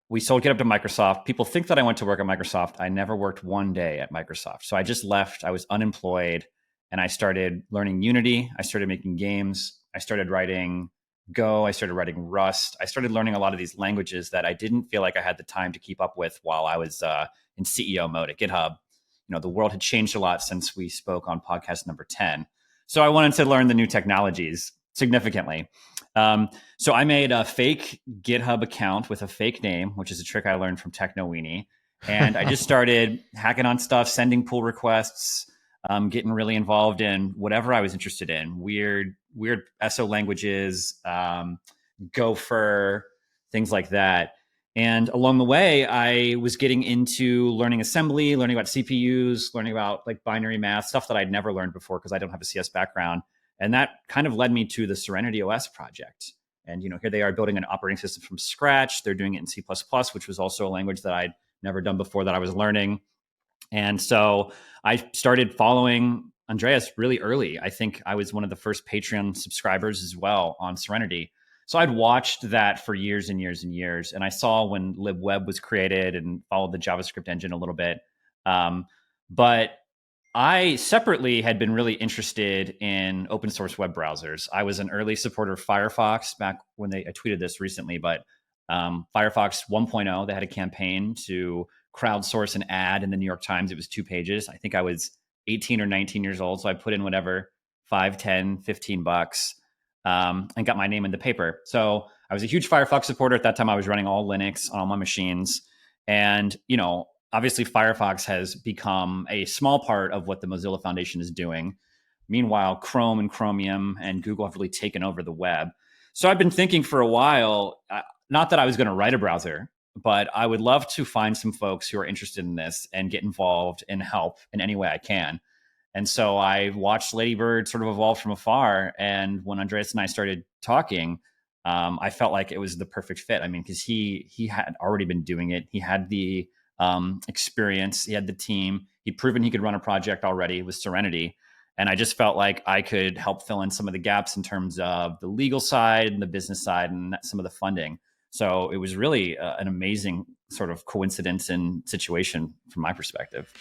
we sold GitHub to Microsoft. People think that I went to work at Microsoft. I never worked one day at Microsoft. So I just left. I was unemployed and I started learning Unity. I started making games. I started writing Go. I started writing Rust. I started learning a lot of these languages that I didn't feel like I had the time to keep up with while I was in CEO mode at GitHub. The world had changed a lot since we spoke on podcast number 10. So I wanted to learn the new technologies significantly. So I made a fake GitHub account with a fake name, which is a trick I learned from Techno Weenie. And I just started hacking on stuff, sending pull requests, getting really involved in whatever I was interested in. Weird SO languages, Gopher, things like that. And along the way, I was getting into learning assembly, learning about CPUs, learning about like binary math, stuff that I'd never learned before because I don't have a CS background. And that kind of led me to the Serenity OS project. And, here they are building an operating system from scratch. They're doing it in C++, which was also a language that I'd never done before that I was learning. And so I started following Andreas really early. I think I was one of the first Patreon subscribers as well on Serenity. So I'd watched that for years and years and years. And I saw when libweb was created and followed the JavaScript engine a little bit. But I separately had been really interested in open source web browsers. I was an early supporter of Firefox back when I tweeted this recently, but Firefox 1.0, they had a campaign to crowdsource an ad in the New York Times. It was 2 pages. I think I was 18 or 19 years old. So I put in whatever, 5, 10, 15 bucks and got my name in the paper. So I was a huge Firefox supporter. At that time, I was running all Linux on all my machines. And, obviously Firefox has become a small part of what the Mozilla Foundation is doing. Meanwhile, Chrome and Chromium and Google have really taken over the web. So I've been thinking for a while, not that I was going to write a browser, but I would love to find some folks who are interested in this and get involved and help in any way I can. And so I watched Ladybird sort of evolve from afar. And when Andreas and I started talking, I felt like it was the perfect fit. I mean, because he had already been doing it. He had the experience. He had the team. He'd proven he could run a project already with Serenity. And I just felt like I could help fill in some of the gaps in terms of the legal side and the business side and some of the funding. So it was really an amazing sort of coincidence and situation from my perspective.